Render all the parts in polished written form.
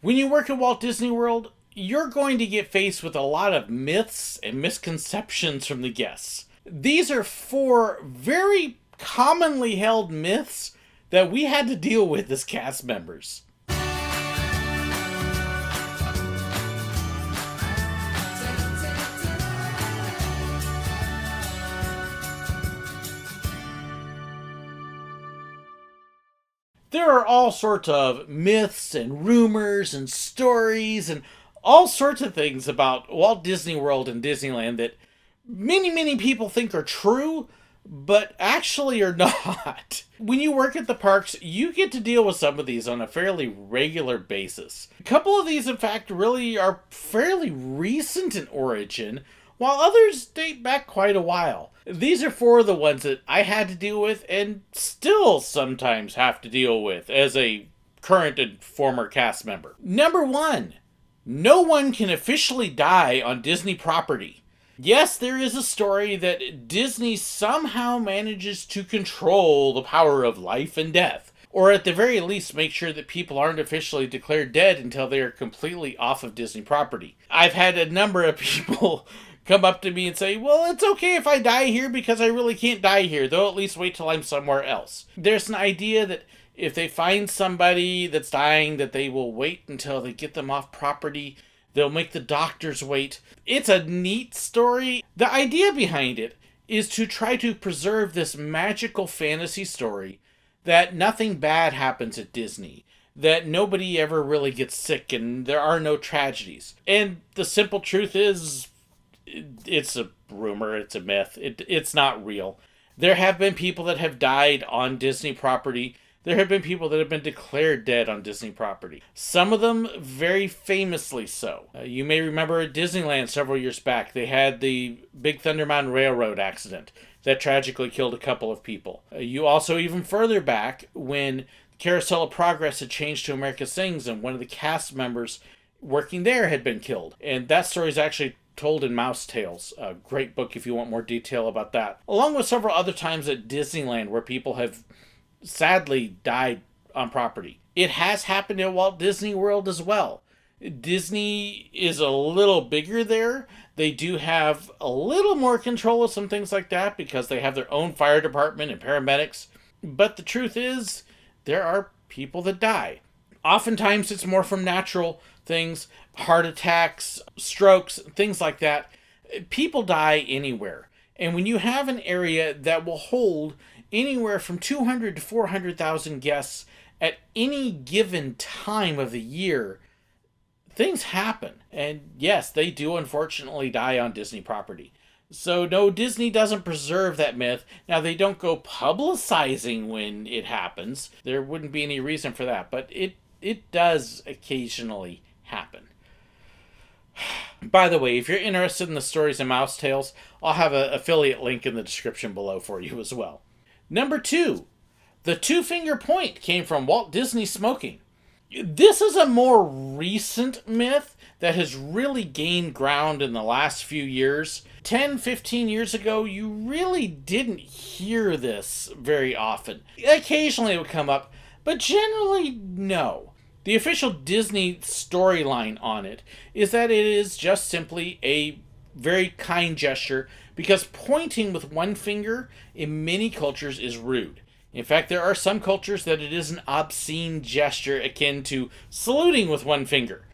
When you work at Walt Disney World, you're going to get faced with a lot of myths and misconceptions from the guests. These are 4 very commonly held myths that we had to deal with as cast members. There are all sorts of myths and rumors and stories and all sorts of things about Walt Disney World and Disneyland that many people think are true, but actually are not. When you work at the parks, you get to deal with some of these on a fairly regular basis. A couple of these, in fact, really are fairly recent in origin, while others date back quite a while. These are 4 of the ones that I had to deal with and still sometimes have to deal with as a current and former cast member. Number 1, no one can officially die on Disney property. Yes, there is a story that Disney somehow manages to control the power of life and death, or at the very least make sure that people aren't officially declared dead until they are completely off of Disney property. I've had a number of people come up to me and say, well, it's okay if I die here because I really can't die here. They'll at least wait till I'm somewhere else. There's an idea that if they find somebody that's dying, that they will wait until they get them off property. They'll make the doctors wait. It's a neat story. The idea behind it is to try to preserve this magical fantasy story that nothing bad happens at Disney, that nobody ever really gets sick and there are no tragedies. And the simple truth is, it's a rumor, it's a myth, it's not real. There have been people that have died on Disney property. There have been people that have been declared dead on Disney property. Some of them very famously so. You may remember at Disneyland several years back, they had the Big Thunder Mountain Railroad accident that tragically killed a couple of people. You also, even further back, when Carousel of Progress had changed to America Sings and one of the cast members working there had been killed. And that story is actually told in Mouse Tales, a great book if you want more detail about that. Along with several other times at Disneyland where people have sadly died on property. It has happened at Walt Disney World as well. Disney is a little bigger there. They do have a little more control of some things like that because they have their own fire department and paramedics. But the truth is, there are people that die. Oftentimes it's more from natural things, heart attacks, strokes, things like that. People die anywhere. And when you have an area that will hold anywhere from 200 to 400,000 guests at any given time of the year, things happen. And yes, they do unfortunately die on Disney property. So no, Disney doesn't preserve that myth. Now, they don't go publicizing when it happens. There wouldn't be any reason for that, but it does occasionally happen. By the way, if you're interested in the stories in Mouse Tales, I'll have an affiliate link in the description below for you as well. Number 2, the 2-finger point came from Walt Disney smoking. This is a more recent myth that has really gained ground in the last few years. 10, 15 years ago, you really didn't hear this very often. Occasionally it would come up, but generally no. The official Disney storyline on it is that it is just simply a very kind gesture because pointing with one finger in many cultures is rude. In fact, there are some cultures that it is an obscene gesture akin to saluting with one finger.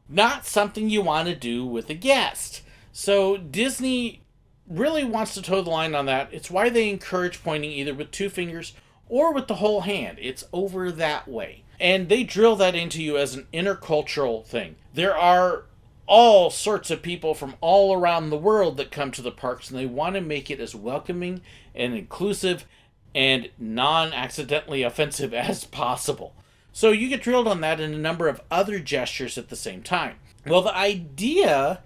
Not something you want to do with a guest. So Disney really wants to toe the line on that. It's why they encourage pointing either with 2 fingers or with the whole hand. It's over that way. And they drill that into you as an intercultural thing. There are all sorts of people from all around the world that come to the parks, and they want to make it as welcoming and inclusive and non-accidentally offensive as possible. So you get drilled on that and a number of other gestures at the same time. Well, the idea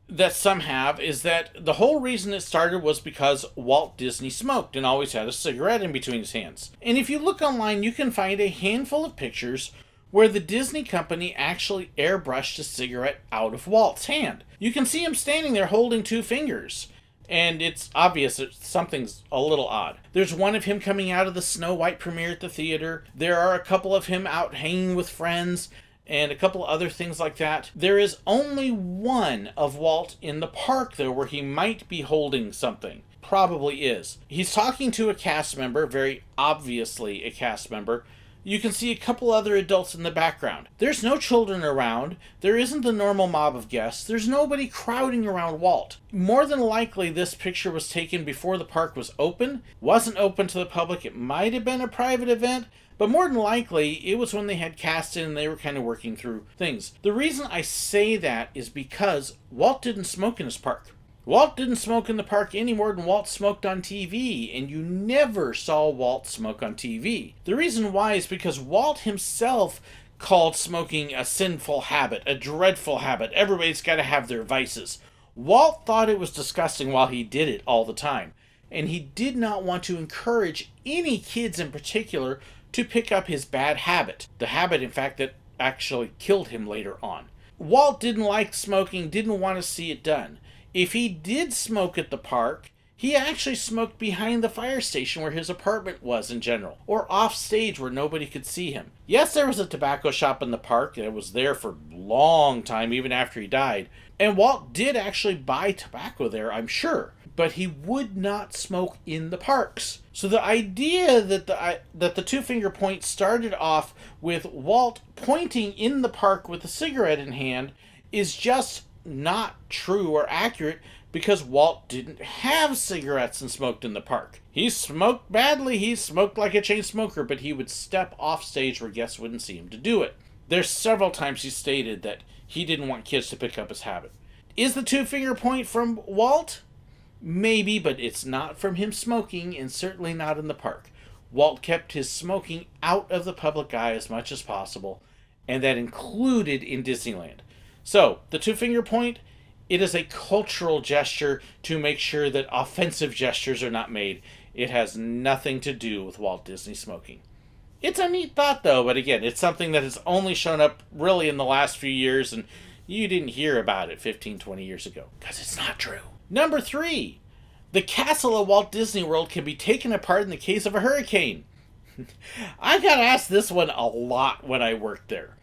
that some have is that the whole reason it started was because Walt Disney smoked and always had a cigarette in between his hands. And if you look online, you can find a handful of pictures where the Disney company actually airbrushed a cigarette out of Walt's hand. You can see him standing there holding 2 fingers. And it's obvious that something's a little odd. There's one of him coming out of the Snow White premiere at the theater. There are a couple of him out hanging with friends. and a couple other things like that. There is only one of Walt in the park, though, where he might be holding something. Probably is. He's talking to a cast member, very obviously a cast member. You can see a couple other adults in the background. There's no children around. There isn't the normal mob of guests. There's nobody crowding around Walt. More than likely, this picture was taken before the park was open. Wasn't open to the public. It might have been a private event, but more than likely, it was when they had cast in and they were kind of working through things. The reason I say that is because Walt didn't smoke in his park. Walt didn't smoke in the park any more than Walt smoked on TV, and you never saw Walt smoke on TV. The reason why is because Walt himself called smoking a sinful habit, a dreadful habit. Everybody's got to have their vices. Walt thought it was disgusting while he did it all the time, and he did not want to encourage any kids in particular to pick up his bad habit. The habit, in fact, that actually killed him later on. Walt didn't like smoking, didn't want to see it done. If he did smoke at the park, he actually smoked behind the fire station where his apartment was in general, or off stage where nobody could see him. Yes, there was a tobacco shop in the park that was there for a long time, even after he died, and Walt did actually buy tobacco there, I'm sure, but he would not smoke in the parks. So the idea that the two-finger point started off with Walt pointing in the park with a cigarette in hand is just not true or accurate, because Walt didn't have cigarettes and smoked in the park. He smoked badly, he smoked like a chain smoker, but he would step off stage where guests wouldn't see him to do it. There's several times he stated that he didn't want kids to pick up his habit. Is the two-finger point from Walt? Maybe, but it's not from him smoking, and certainly not in the park. Walt kept his smoking out of the public eye as much as possible, and that included in Disneyland. So, the two-finger point, it is a cultural gesture to make sure that offensive gestures are not made. It has nothing to do with Walt Disney smoking. It's a neat thought, though, but again, it's something that has only shown up really in the last few years, and you didn't hear about it 15, 20 years ago, because it's not true. Number 3, the castle of Walt Disney World can be taken apart in the case of a hurricane. I got asked this one a lot when I worked there.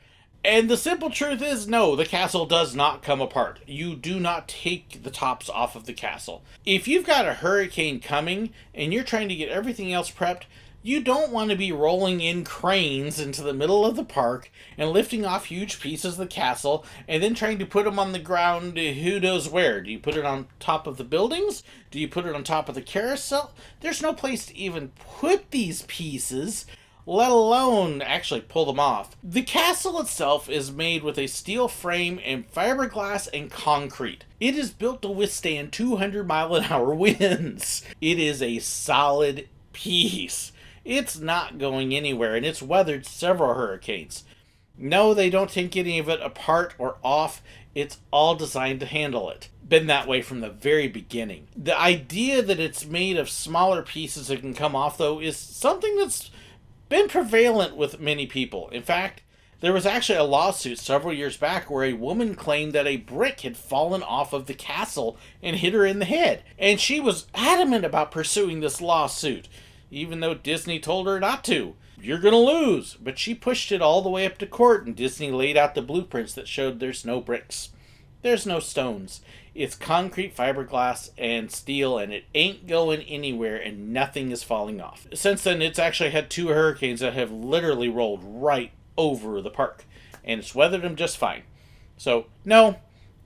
And the simple truth is, no, the castle does not come apart. You do not take the tops off of the castle. If you've got a hurricane coming and you're trying to get everything else prepped, you don't want to be rolling in cranes into the middle of the park and lifting off huge pieces of the castle and then trying to put them on the ground who knows where. Do you put it on top of the buildings? Do you put it on top of the carousel? There's no place to even put these pieces, let alone actually pull them off. The castle itself is made with a steel frame and fiberglass and concrete. It is built to withstand 200-mile-an-hour winds. It is a solid piece. It's not going anywhere, and it's weathered several hurricanes. No, they don't take any of it apart or off. It's all designed to handle it. Been that way from the very beginning. The idea that it's made of smaller pieces that can come off, though, is something that's been prevalent with many people. In fact, there was actually a lawsuit several years back where a woman claimed that a brick had fallen off of the castle and hit her in the head. And she was adamant about pursuing this lawsuit, even though Disney told her not to. You're gonna lose. But she pushed it all the way up to court, and Disney laid out the blueprints that showed there's no bricks. There's no stones. It's concrete, fiberglass, and steel, and it ain't going anywhere, and nothing is falling off. Since then, it's actually had 2 hurricanes that have literally rolled right over the park, and it's weathered them just fine. So, no,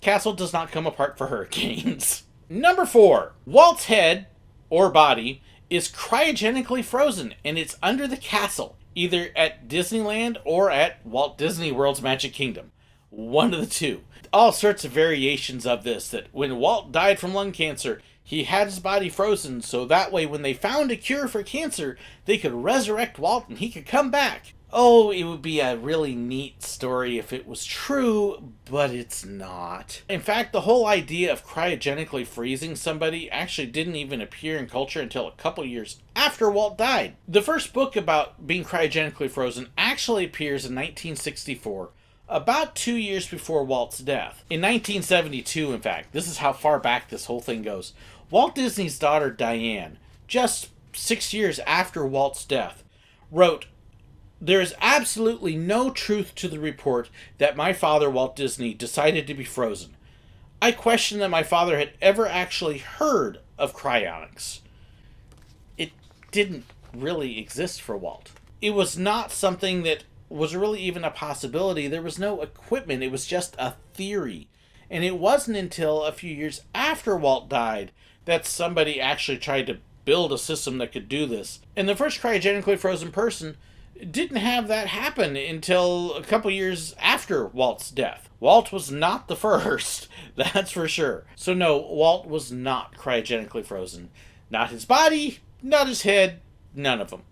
castle does not come apart for hurricanes. Number 4, Walt's head, or body, is cryogenically frozen, and it's under the castle, either at Disneyland or at Walt Disney World's Magic Kingdom. One of the two. All sorts of variations of this, that when Walt died from lung cancer, he had his body frozen, so that way when they found a cure for cancer, they could resurrect Walt and he could come back. Oh, it would be a really neat story if it was true, but it's not. In fact, the whole idea of cryogenically freezing somebody actually didn't even appear in culture until a couple years after Walt died. The first book about being cryogenically frozen actually appears in 1964, about 2 years before Walt's death. In 1972, in fact, this is how far back this whole thing goes, Walt Disney's daughter Diane, just 6 years after Walt's death, wrote There is absolutely no truth to the report that my father, Walt Disney, decided to be frozen. I question that my father had ever actually heard of cryonics. It didn't really exist for Walt. It was not something that was really even a possibility. There was no equipment. It was just a theory. And it wasn't until a few years after Walt died that somebody actually tried to build a system that could do this. And the first cryogenically frozen person didn't have that happen until a couple years after Walt's death. Walt was not the first, that's for sure. So no, Walt was not cryogenically frozen. Not his body, not his head, none of them.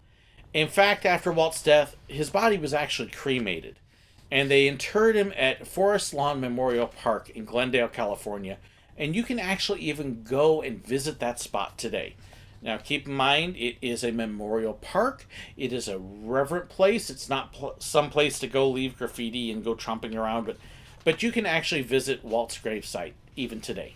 In fact, after Walt's death, his body was actually cremated. And they interred him at Forest Lawn Memorial Park in Glendale, California. And you can actually even go and visit that spot today. Now, keep in mind, it is a memorial park. It is a reverent place. It's not some place to go leave graffiti and go tromping around, but you can actually visit Walt's gravesite even today,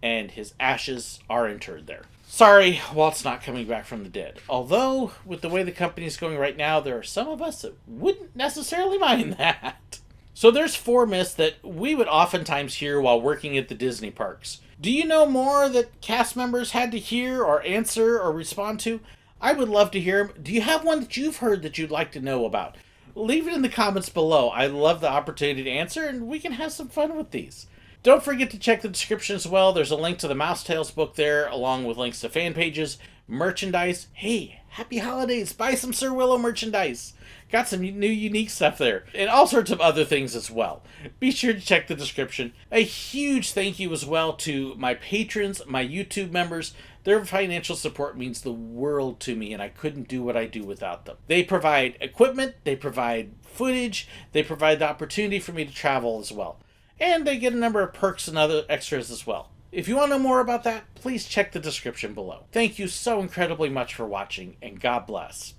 and his ashes are interred there. Sorry, Walt's not coming back from the dead. Although, with the way the company's going right now, there are some of us that wouldn't necessarily mind that. So there's 4 myths that we would oftentimes hear while working at the Disney parks. Do you know more that cast members had to hear or answer or respond to? I would love to hear them. Do you have one that you've heard that you'd like to know about? Leave it in the comments below. I love the opportunity to answer, and we can have some fun with these. Don't forget to check the description as well. There's a link to the Mouse Tales book there, along with links to fan pages, merchandise. Hey, happy holidays. Buy some Sir Willow merchandise. Got some new unique stuff there, and all sorts of other things as well. Be sure to check the description. A huge thank you as well to my patrons, my YouTube members. Their financial support means the world to me, and I couldn't do what I do without them. They provide equipment, they provide footage, they provide the opportunity for me to travel as well. And they get a number of perks and other extras as well. If you want to know more about that, please check the description below. Thank you so incredibly much for watching, and God bless.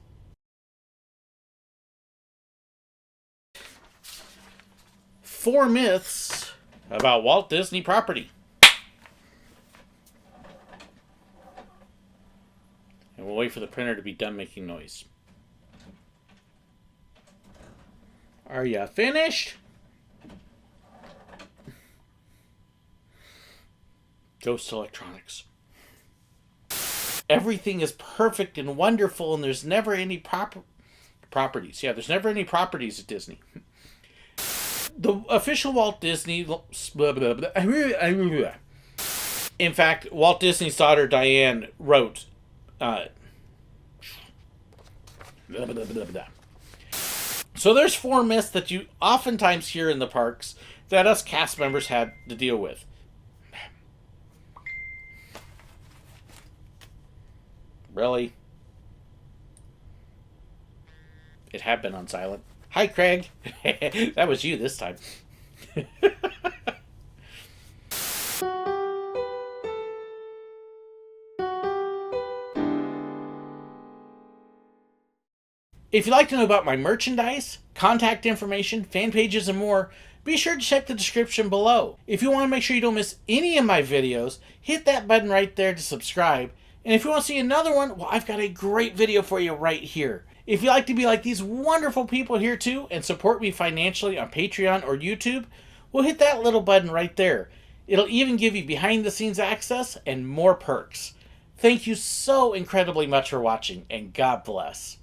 Four myths about Walt Disney property. And we'll wait for the printer to be done making noise. Are you finished? Ghost Electronics. Everything is perfect and wonderful, and there's never any properties. Yeah, there's never any properties at Disney. The official Walt Disney... In fact, Walt Disney's daughter Diane wrote... So there's 4 myths that you oftentimes hear in the parks that us cast members had to deal with. Really? It had been on silent. Hi, Craig. That was you this time. If you'd like to know about my merchandise, contact information, fan pages, and more, be sure to check the description below. If you want to make sure you don't miss any of my videos, hit that button right there to subscribe. And if you want to see another one, well, I've got a great video for you right here. If you'd like to be like these wonderful people here too and support me financially on Patreon or YouTube, well, hit that little button right there. It'll even give you behind the scenes access and more perks. Thank you so incredibly much for watching, and God bless.